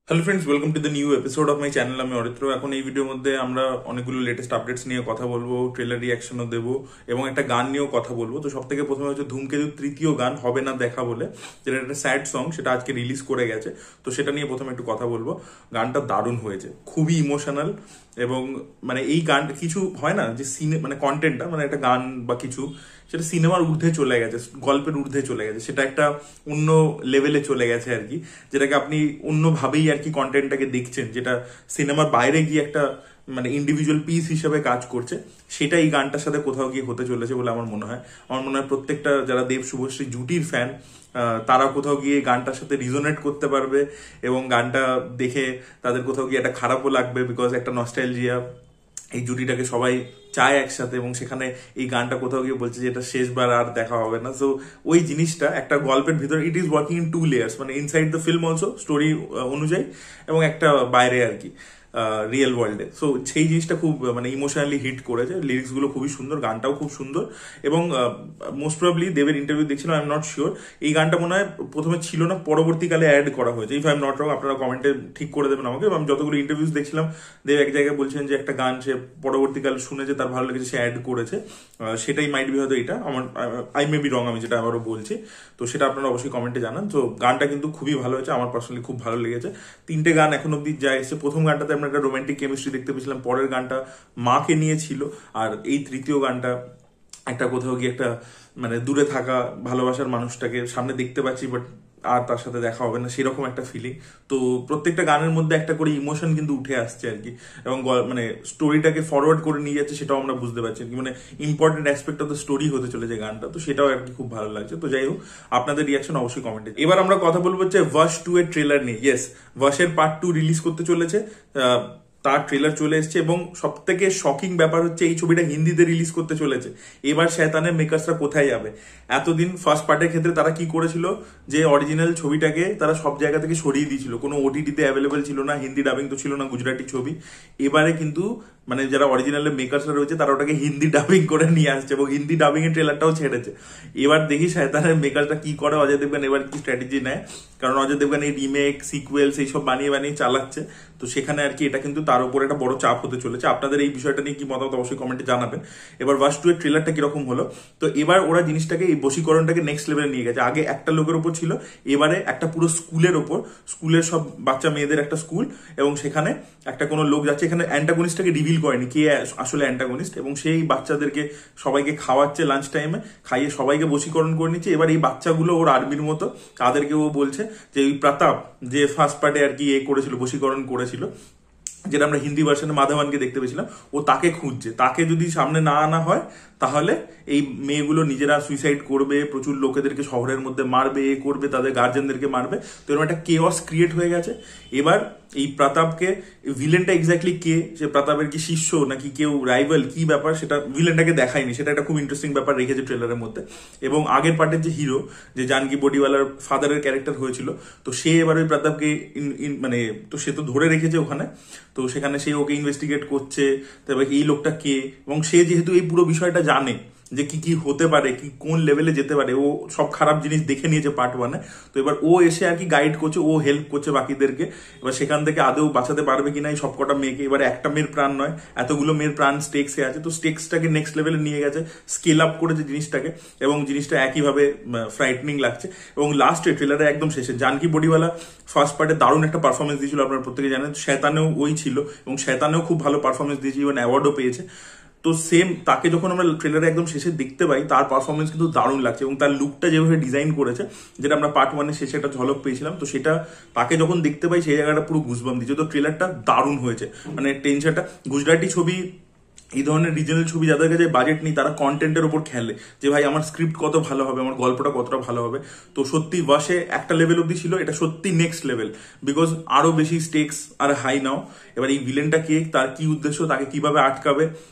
Hello friends, welcome to the new episode of my channel. আমি অরিত্র। এখন এই ভিডিওর মধ্যে আমরা অনেকগুলো লেটেস্ট আপডেটস নিয়ে কথা বলবো, ট্রেলার রিয়াকশনও দেবো এবং একটা গান নিয়েও কথা বলবো। তো সব থেকে প্রথমে হচ্ছে ধূমকেতুর তৃতীয় গান হবে না দেখা বলে, যেটা একটা স্যাড সং, সেটা আজকে রিলিজ করে গেছে। তো সেটা নিয়ে প্রথমে একটু কথা বলবো। গানটা দারুণ হয়েছে, খুবই ইমোশনাল। এবং মানে এই গান কিছু হয় না যে মানে কন্টেন্টটা, মানে একটা গান বা কিছু, সেটা সিনেমার ঊর্ধ্বে চলে গেছে, গল্পের ঊর্ধ্বে চলে গেছে, সেটা একটা অন্য লেভেলে চলে গেছে আর কি, যেটাকে আপনি অন্যভাবেই আর কি কন্টেন্টটাকে দেখছেন, যেটা সিনেমার বাইরে গিয়ে একটা মানে ইন্ডিভিজুয়াল পিস হিসেবে কাজ করছে। সেটা এই গানটার সাথে কোথাও গিয়ে হতে চলেছে বলে আমার মনে হয়। আমার মনে হয় প্রত্যেকটা যারা দেব শুভশ্রী জুটির ফ্যান, তারা কোথাও গিয়ে গানটার সাথে রিজোনেট করতে পারবে এবং গানটা দেখে তাদের কোথাও গিয়ে একটা খারাপও লাগবে, বিকজ একটা নস্টাইলজিয়া, এই জুটিটাকে সবাই চায় একসাথে, এবং সেখানে এই গানটা কোথাও গিয়ে বলছে যে এটা শেষবার আর দেখা হবে না। সো ওই জিনিসটা একটা গল্পের ভিতরে, it is working in two layers, মানে inside the film also story অনুযায়ী, এবং একটা বাইরে আর কি রিয়েল ওয়ার্ল্ডে। সো সেই জিনিসটা খুব মানে ইমোশনালি হিট করেছে। লিরিক্স গুলো খুবই সুন্দর, গানটাও খুব সুন্দর। এবং মোস্ট প্রবলি দেবের ইন্টারভিউ দেখছিলাম, আই এম নট শিওর এই গানটা মনে হয় প্রথমে ছিল না, পরবর্তীকালে অ্যাড করা হয়েছে। If I am not wrong, আপনারা কমেন্টে ঠিক করে দেবেন আমাকে। আমি যতগুলো ইন্টারভিউস দেখছিলাম, দেব এক জায়গায় বলছেন যে একটা গান সে পরবর্তীকালে শুনেছে, তার ভালো লেগেছে, সে অ্যাড করেছে। সেটাই মাইট বি হয়তো এটা, আমার আই মে বি রং, আমি যেটা আবারও বলছি। তো সেটা আপনারা অবশ্যই কমেন্টে জানান। তো গানটা কিন্তু খুবই ভালো হয়েছে, আমার পার্সোনালি খুব ভালো লেগেছে। তিনটে গান এখন অব্দি যা এসেছে, প্রথম গানটাতে আমরা একটা রোমান্টিক কেমিস্ট্রি দেখতে পেয়েছিলাম, পরের গানটা মাকে নিয়ে ছিল, আর এই তৃতীয় গানটা একটা কোথাও গিয়ে একটা মানে দূরে থাকা ভালোবাসার মানুষটাকে সামনে দেখতে পাচ্ছি, বাট আর তার সাথে দেখা হবে না, সেরকম একটা ফিলিং। তো প্রত্যেকটা গানের মধ্যে একটা করে ইমোশন কিন্তু উঠে আসছে আর কি, এবং মানে স্টোরিটাকে ফরওয়ার্ড করে নিয়ে যাচ্ছে, সেটাও আমরা বুঝতে পারছি আর কি। মানে important aspect of the story হতে চলেছে গানটা। তো সেটাও আর কি খুব ভালো লাগছে। তো যাই হোক, আপনাদের রিয়াকশন অবশ্যই কমেন্টে। এবার আমরা কথা বলবো হচ্ছে ভার্স 2 এর ট্রেলার নিয়ে। ইয়েস, ভার্সের পার্ট 2 রিলিজ করতে চলেছে, তার ট্রেলার চলে এসছে। এবং সব থেকে শকিং ব্যাপার হচ্ছে এই ছবিটা হিন্দিতে রিলিজ করতে চলেছে। এবার শয়তানের মেকার্সরা কোথায় যাবে? এতদিন ফার্স্ট পার্টের ক্ষেত্রে তারা কি করেছিল, যে অরিজিনাল ছবিটাকে তারা সব জায়গা থেকে সরিয়ে দিয়েছিল, কোনো ওটিটিতে অ্যাভেলেবেল ছিল না, হিন্দি ডাবিং তো ছিল না, গুজরাটি ছবি। এবারে কিন্তু মানে যারা অরিজিনালের মেকার্সরা রয়েছে, তারা ওটাকে হিন্দি ডাবিং করে নিয়ে আসছে, এবং হিন্দি ডাবিং এর ট্রেলারটাও ছেড়েছে। এবার দেখি শয়তানের মেকার্সরা কি করে, অজয় দেবগান এবার কি স্ট্র্যাটেজি নেয়। কারণ অজয় দেবগান এই রিমেক, সিকুয়েলস এইসব বানিয়ে বানিয়ে চালাচ্ছে। তো সেখানে আর কি এটা কিন্তু তার উপর একটা বড় চাপ হতে চলেছে। আপনাদের এই বিষয়টা নিয়ে কি মতামত অবশ্যই কমেন্টে জানাবেন। এবার ভার্স 2 এর ট্রেলারটা কিরকম হলো, তো এবার ওরা জিনিসটাকে, এই বশীকরণটাকে নেক্সট লেভেলে নিয়ে গেছে। আগে একটা লোকের উপর ছিল, এবারে একটা পুরো স্কুলের ওপর, স্কুলের সব বাচ্চা মেয়েদের একটা স্কুল, এবং সেখানে একটা কোনো লোক যাচ্ছে। এখানে অ্যান্টাগনিস্টটাকে রিভিল করেনি কে আসলে অ্যান্টাগনিস্ট, এবং সেই বাচ্চাদেরকে সবাইকে খাওয়াচ্ছে লাঞ্চ টাইমে, খাইয়ে সবাইকে বশীকরণ করে নিচ্ছে। এবার এই বাচ্চাগুলো ওর আর্মির মতো, তাদেরকে ও বলছে যে ওই প্রতাপ যে ফার্স্ট পার্টে আর কি এ করেছিল, বশীকরণ করেছিল, যেটা আমরা হিন্দি ভার্সনে মাধবানকে দেখতে পেয়েছিলাম, ও তাকে খুঁজছে। তাকে যদি সামনে না আনা হয়, তাহলে এই মেয়েগুলো নিজেরা সুইসাইড করবে, প্রচুর লোকেদেরকে শহরের মধ্যে মারবে, এ করবে, তাদের গার্জেনদেরকে মারবে। তো এরকম একটা কেওয়াস ক্রিয়েট হয়ে গেছে। এবার এই প্রতাপকে, ভিলেনটা এক্স্যাক্টলি কে, সে প্রতাপের কি শিষ্য নাকি কেউ রাইভাল, কি ব্যাপার সেটা ভিলেনটাকে দেখায়নি। সেটা একটা খুব ইন্টারেস্টিং ব্যাপার রেখেছে ট্রেলারের মধ্যে। এবং আগের পার্টের যে হিরো, যে জানকি বডিওয়ালার ফাদারের ক্যারেক্টার হয়েছিল, তো সে এবার ওই প্রতাপকে মানে, তো সে তো ধরে রেখেছে ওখানে। তো সেখানে সে ওকে ইনভেস্টিগেট করছে, তবে এই লোকটা কে, এবং সে যেহেতু এই পুরো বিষয়টা জানে যে কি কি হতে পারে, কি কোন লেভেলে যেতে পারে, ও সব খারাপ জিনিস দেখে নিয়েছে পার্ট 1-এ। তো এবার ও এসে আর কি গাইড করছে, ও হেল্প করছে বাকিদেরকে। এবার সেখান থেকে আদৌ বাঁচাতে পারবে কিনা এই সবকটা মেয়েকে। এবার একটা মেয়ের প্রাণ নয়, এতগুলো মেয়ের প্রাণ স্টেক্সে আছে। তো স্টেক্সটাকে নেক্সট লেভেলে নিয়ে গেছে, স্কেল আপ করেছে জিনিসটাকে, এবং জিনিসটা একইভাবে ফ্রাইটনিং লাগছে। এবং লাস্টে ট্রেলারে একদম শেষে জানকি বডিওয়ালা ফার্স্ট পার্টে দারুণ একটা পারফরমেন্স দিয়েছিল, আপনারা প্রত্যেকে জানেন। শয়তানেও ওই ছিল, এবং শয়তানেও খুব ভালো পারফরমেন্স দিয়েছে, ইভেন অ্যাওয়ার্ডও পেয়েছে। তো সেম তাকে যখন আমরা ট্রেলারে একদম শেষে দেখতে পাই, তার পারফরমেন্স কিন্তু দারুণ লাগছে, এবং তার লুকটা যেভাবে ডিজাইন করেছে, যেটা আমরা পার্ট 1-এর শেষে একটা ঝলক পেয়েছিলাম, তো সেটা তাকে যখন দেখতে পাই সেই জায়গাটা পুরো গুজবাম দিচ্ছে। তো ট্রেলারটা দারুণ হয়েছে, মানে টেনশনটা, গুজরাটি ছবি, এই ধরনের রিজনাল ছবি যাদের কাছে বাজেট নেই, তারা কন্টেন্টের উপর খেলে, যে ভাই আমার স্ক্রিপ্ট কত ভালো হবে, আমার গল্পটা কতটা ভালো হবে। তো সত্যি ওয়াশে একটা লেভেল অব্দি ছিল, এটা সত্যি নেক্সট লেভেল, বিকজ আরো বেশি স্টেক্স আর হাই নাও। এবার এই ভিলেনটা কে, তার কি উদ্দেশ্য, তাকে কিভাবে আটকাবে,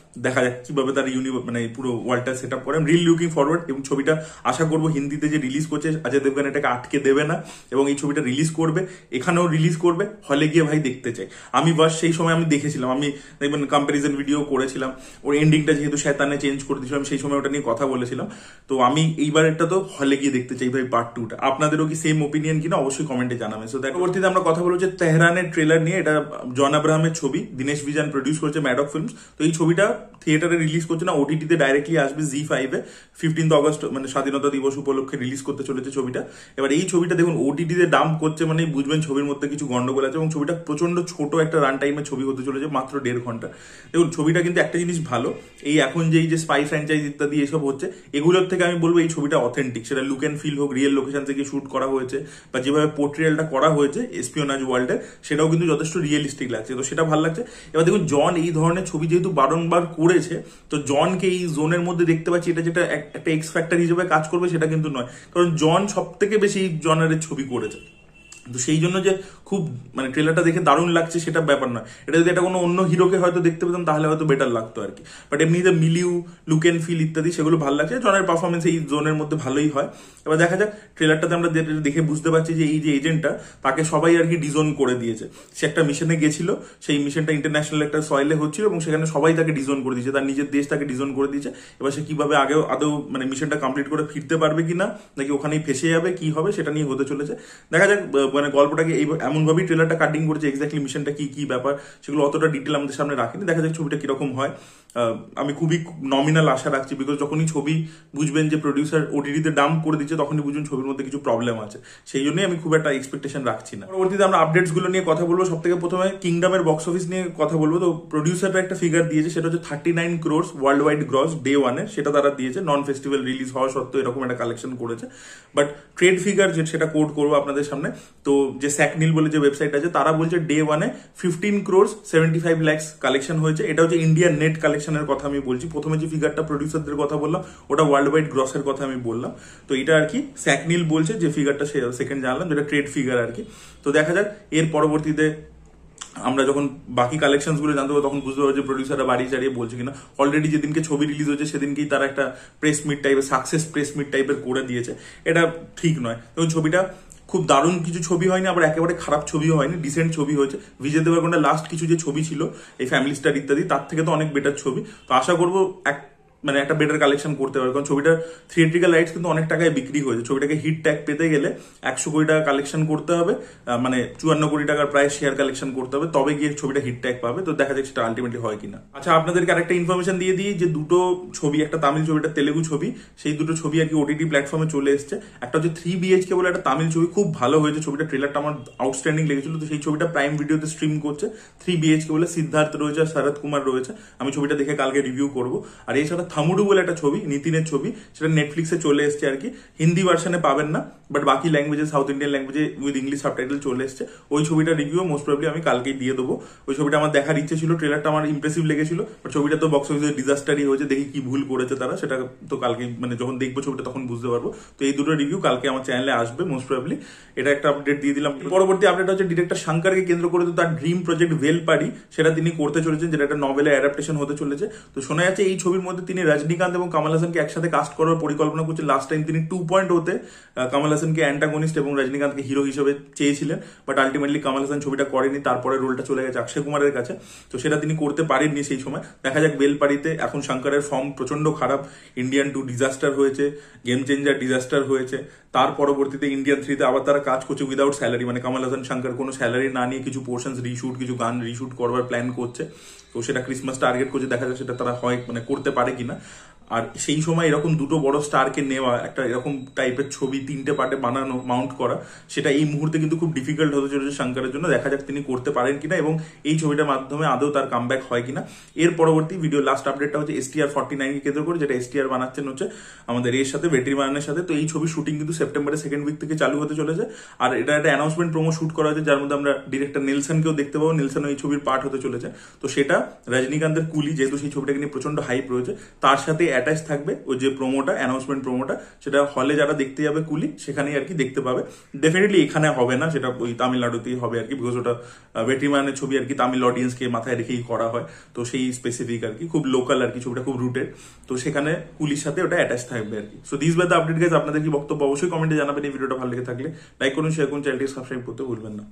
দেখা যাক কিভাবে তার মানে পুরো ওয়ার্ল্ডটা সেট আপ করে। আমি রিল লুকিং ফরওয়ার্ড, এবং ছবিটা আশা করবো হিন্দিতে যে রিলিজ করছে অজয় দেবগান এটাকে আটকে দেবে না, এবং এই ছবিটা রিলিজ করবে, এখানেও রিলিজ করবে, হলে গিয়ে ভাই দেখতে চাই। আমি বাস সেই সময় আমি দেখেছিলাম, আমি দেখবেন কম্পারিজন ভিডিও করেছিলাম বলেছিলাম, ওর এন্ডিংটা যেহেতু শয়তানে চেঞ্জ করে দিয়েছিলাম, সেই সময় ওটা নিয়ে কথা বলেছিলাম। তো আমি এইবারেরটা তো হলে গিয়ে দেখতে চাই ভাই, পার্ট 2টা। আপনাদেরও কি সেম ওপিনিয়ন কিনা অবশ্যই কমেন্টে জানাবেন। সো পরবর্তীতে আমরা কথা বলবো যে তেহরানের ট্রেলার নিয়ে। এটা জন আব্রাহামের ছবি, দীনেশ বিজান প্রডিউস করেছে, ম্যাডক ফিল্মস। তো এই ছবিটা থিয়েটারে রিলিজ করছে না, ওটিটিতে ডাইরেক্টলি আসবে জি5-এ 15 অগস্ট, মানে স্বাধীনতা দিবস উপলক্ষে রিলিজ করতে চলেছে ছবিটা। এবার এই ছবিটা দেখুন ওটিটিতে ডাম্প করছে, মানে বুঝবেন ছবির মধ্যে কিছু গন্ডগোল আছে। এবং ছবিটা প্রচন্ড ছোট একটা রান টাইমের ছবি হতে চলেছে, মাত্র 1.5 ঘন্টা। দেখুন ছবিটা কিন্তু একটা জিনিস ভালো, এই এখন যে স্পাই ফ্র্যাঞ্চাইজ ইত্যাদি এসব হচ্ছে, এগুলোর থেকে আমি বলবো এই ছবিটা অথেন্টিক। সেটা লুক অ্যান্ড ফিল হোক, রিয়েল লোকেশন থেকে শুট করা হয়েছে, বা যেভাবে পোর্ট্রিয়ালটা করা হয়েছে এসপিওনাজ ওয়ার্ল্ডের, সেটাও কিন্তু যথেষ্ট রিয়েলিস্টিক লাগছে। তো সেটা ভালো লাগছে। এবার দেখুন জন এই ধরনের ছবি যেহেতু বারংবার করেছে, তো জনকে এই জোনের মধ্যে দেখতে পাচ্ছি, এটা যেটা একটা এক্স ফ্যাক্টর হিসেবে কাজ করবে সেটা কিন্তু নয়, কারণ জন সব থেকে বেশি এই জনারের ছবি করেছে। তো সেই জন্য যে খুব মানে ট্রেলারটা দেখে দারুণ লাগছে সেটা ব্যাপার নয়। এটা যদি এটা কোনো অন্য হিরোকে হয়তো দেখতে পেতাম তাহলে হয়তো বেটার লাগতো আর কি। বাট এমনিতে মিলিউ, লুক অ্যান্ড ফিল ইত্যাদি সেগুলো ভালো লাগছে। জনের পারফরমেন্স এই জোনের মধ্যে ভালোই হয়। এবার দেখা যাক, ট্রেলারটাতে আমরা দেখে বুঝতে পারছি যে এই যে এজেন্টটা, তাকে সবাই আর কি ডিজোন করে দিয়েছে। সে একটা মিশনে গেছিল, সেই মিশনটা ইন্টারন্যাশনাল একটা সয়েলে হচ্ছিল, এবং সেখানে সবাই তাকে ডিজোন করে দিয়েছে, তার নিজের দেশ তাকে ডিজোন করে দিয়েছে। এবার সে কিভাবে আদৌ মানে মিশনটা কমপ্লিট করে ফিরতে পারবে কিনা, নাকি ওখানেই ফেসে যাবে, কি হবে সেটা নিয়ে হতে চলেছে। দেখা যাক, মানে গল্পটাকে এই এমনভাবেই ট্রেলারটা কাটিং করেছে, এক্স্যাক্টলি মিশনটা কি ব্যাপার সেগুলো অতটা ডিটেল আমাদের সামনে রাখেনি। দেখা যাক ছবিটা কিরকম হয়। আমি খুবই নমিনাল আশা রাখছি, বিকজ যখনই ছবি বুঝবেন যে প্রডিউসার ওটিটিতে ডাম্প করে দিচ্ছে, তখনই বুঝবেন ছবির মধ্যে কিছু প্রবলেম আছে। সেই জন্যই আমি খুব একটা এক্সপেকটেশন রাখছি না। পরবর্তীতে আমরা আপডেটস গুলো নিয়ে কথা বলবো। সব থেকে প্রথমে কিংডমের বক্স অফিস নিয়ে কথা বলবো। তো প্রডিউসাররা একটা ফিগার দিয়েছে, সেটা হচ্ছে 39 crores worldwide gross day 1-এ, সেটা তারা দিয়েছে। নন ফেস্টিভ্যাল রিলিজ হওয়া সত্ত্বেও এরকম একটা কালেকশন করেছে। বাট ট্রেড ফিগার সেটা কোড করবো আপনাদের সামনে। তো যে স্যাকনিল বলে যে ওয়েবসাইট আছে, তারা বলছে ডে 1-এ 15 crores 75 lakhs কালেকশন হয়েছে। এটা হচ্ছে ইন্ডিয়ান নেট কালেকশনের কথা আমি বলছি। প্রথমে যে ফিগারটা প্রডিউসারদের কথা বললাম, ওটা ওয়ার্ল্ড ওয়াইড গ্রসের কথা আমি বললাম। তো এটা আর কি স্যাকনিল বলছে, যে ফিগারটা সেকেন্ড জানলাম, যেটা ট্রেড ফিগার আর কি। তো দেখা যাক এর পরবর্তীতে আমরা যখন বাকি কালেকশন গুলো জানতে পারবো, তখন বুঝতে পারবো যে প্রডিউসাররা বাড়ি চাড়িয়ে বলছে কিনা। অলরেডি যেদিনকে ছবি রিলিজ হয়েছে সেদিনকেই তারা একটা প্রেস মিট টাইপের, সাকসেস প্রেস মিট টাইপের করে দিয়েছে। এটা ঠিক নয়। এবং ছবিটা খুব দারুণ কিছু ছবি হয়নি, আবার একেবারে খারাপ ছবিও হয়নি, ডিসেন্ট ছবি হয়েছে। বিজয় দেবরকোন্ডার লাস্ট কিছু যে ছবি ছিল, এই ফ্যামিলি স্টার ইত্যাদি, তার থেকে তো অনেক বেটার ছবি। তো আশা করবো মানে একটা বেটার কালেকশন করতে পারবে, কারণ ছবিটার থিয়েট্রিক্যাল রাইটস কিন্তু অনেক টাকায় বিক্রি হয়েছে। ছবিটাকে হিট ট্যাগ পেতে গেলে 100 কোটি টাকা কালেকশন করতে হবে, মানে 54 কোটি টাকার প্রায় শেয়ার কালেকশন করতে হবে, তবে গিয়ে ছবিটা হিট ট্যাগ পাবে। তো দেখা যাক সেটা আলটিমেটলি হয় কিনা। আচ্ছা, আপনাদেরকে আরেকটা ইনফরমেশন দিয়ে দিই, যে দুটো ছবি, একটা তামিল ছবি, একটা তেলেগু ছবি, সেই দুটো ছবি আর কি ওটিটি প্ল্যাটফর্মে চলে এসছে। একটা হচ্ছে 3 BHK বলে একটা তামিল ছবি, খুব ভালো হয়েছে ছবিটা, ট্রেলারটা আমার আউটস্ট্যান্ডিং লেগেছিল। তো সেই ছবিটা প্রাইম ভিডিওতে স্ট্রিম করছে 3 BHK বলে। সিদ্ধার্থ রয়েছে, শরৎ কুমার রয়েছে। আমি ছবিটা দেখে কালকে রিভিউ করবো। আর এছাড়া থামুডু বলে একটা ছবি, নিতিনের ছবি, সেটা নেটফ্লিক্সে চলে এসছে আর কি। হিন্দি ভার্সনে পাবেন না, বাট বাকি ল্যাঙ্গুয়েজে, সাউথ ইন্ডিয়ান ল্যাঙ্গুয়েজে উইথ ইংলিশ সাবটাইটেল চলে এসছে। ওই ছবিটা রিভিউ মোস্ট প্রবাবলি আমি কালকেই দিয়ে দেবো। ওই ছবিটা আমার দেখার ইচ্ছে ছিল, ট্রেলারটা আমার ইমপ্রেসিভ লেগেছিল, বাট ছবিটা তো বক্স অফিসে ডিজাস্টারই হয়েছে। দেখি কি ভুল করেছে তারা, সেটা তো কালকে মানে যখন দেখবো ছবিটা তখন বুঝতে পারবো। তো এই দুটো রিভিউ কালকে আমার চ্যানেলে আসবে মোস্ট প্রবাবলি। এটা একটা আপডেট দিয়ে দিলাম। পরবর্তী আপডেট হচ্ছে ডিরেক্টর শঙ্করকে কেন্দ্র করে তো তার ড্রিম প্রজেক্ট ভেলপারি, সেটা তিনি করতে চলেছেন, যেটা একটা নভেলের অ্যাডাপ্টেশন হতে চলেছে। তো শোনা যাচ্ছে এই ছবির মধ্যে তিনি রজনীকান্ত এবং কমল হাসানকে একসাথে কাস্ট করার পরিকল্পনা করছে। লাস্ট টাইম তিনি 2.0-তে কমল হাসানকে অ্যান্টাগনিস্ট এবং রজনীকান্তকে হিরো হিসেবে চেয়েছিলেন, বাট আলটিমেটলি কমল হাসান ছবিটা করেনি। তারপরে রোলটা চলে গেছে অক্ষয় কুমারের কাছে, তো সেটা তিনি করতে পারেননি সেই সময়। দেখা যাক বেলপাড়িতে। এখন শঙ্করের ফর্ম প্রচন্ড খারাপ। ইন্ডিয়ান 2 ডিজাস্টার হয়েছে, গেম চেঞ্জার ডিজাস্টার হয়েছে, তার পরবর্তীতে ইন্ডিয়ান 3-তে আবার তারা কাজ করছে উইদাউট স্যালারি, মানে কমল হাসান শঙ্কর কোনো স্যালারি না নিয়ে কিছু পোর্শনস রিশুট, কিছু গান রিশুট করবার প্ল্যান করছে। তো সেটা ক্রিসমাস টার্গেট করছে, দেখা যাক সেটা তারা হয় মানে করতে পারে কিনা। আর সেই সময় এরকম দুটো বড় স্টারকে নেওয়া, একটা এরকম টাইপের ছবি 3টে পার্টে বানানো, মাউন্ট করা, সেটা এই মুহূর্তে কিন্তু খুব ডিফিকাল্ট হতে চলেছে শঙ্করের জন্য। দেখা যাক তিনি করতে পারেন কিনা, এবং এই ছবিটার মাধ্যমে আদৌ তার কামব্যাক হয় কিনা। এর পরবর্তী ভিডিও লাস্ট আপডেটটা হচ্ছে STR49-কে কেন্দ্র করে, যেটা STR বানাচ্ছেন হচ্ছে আমাদের এর সাথে, ভেট্রিমারানের সাথে। তো এই ছবি শুটিং কিন্তু সেপ্টেম্বরের সেকেন্ড উইক থেকে চালু হতে চলেছে। আর এটা একটা অ্যানাউন্সমেন্ট প্রোমো শুট করা হয়েছে, যার মধ্যে আমরা ডিরেক্টর নেলসনকেও দেখতে পাবো। নেলসন এই ছবির পার্ট হতে চলেছে। তো সেটা রজনীকান্তের কুলি, যেহেতু সেই ছবিটাকে নিয়ে প্রচন্ড হাইপ রয়েছে, তার সাথে অ্যাটাচ থাকবে ওই যে প্রোমোটা, অ্যানাউন্সমেন্ট প্রোমোটা, সেটা হলে যারা দেখতে যাবে কুলি, সেখানেই আর কি দেখতে পাবে। ডেফিনেটলি এখানে হবে না, সেটা ওই তামিলনাড়ুতেই হবে আর কি, বিকজ ওটা ভেট্রিমারানের ছবি আর কি, তামিল অডিয়েন্সকে মাথায় রেখেই করা হয়। তো সেই স্পেসিফিক আর কি, খুব লোকাল আর কি, ছবিটা খুব রুটেড। তো সেখানে কুলির সাথে ওটা অ্যাটাচ থাকবে আর কি। So this were the update guys. আপনাদের কি বক্তব্য অবশ্যই কমেন্টে জানাবেন। এই ভিডিওটা ভালো লেগে থাকলে লাইক করুন, শেয়ার করুন, চ্যানেলটি সাবস্ক্রাইব করতে ভুলবেন না।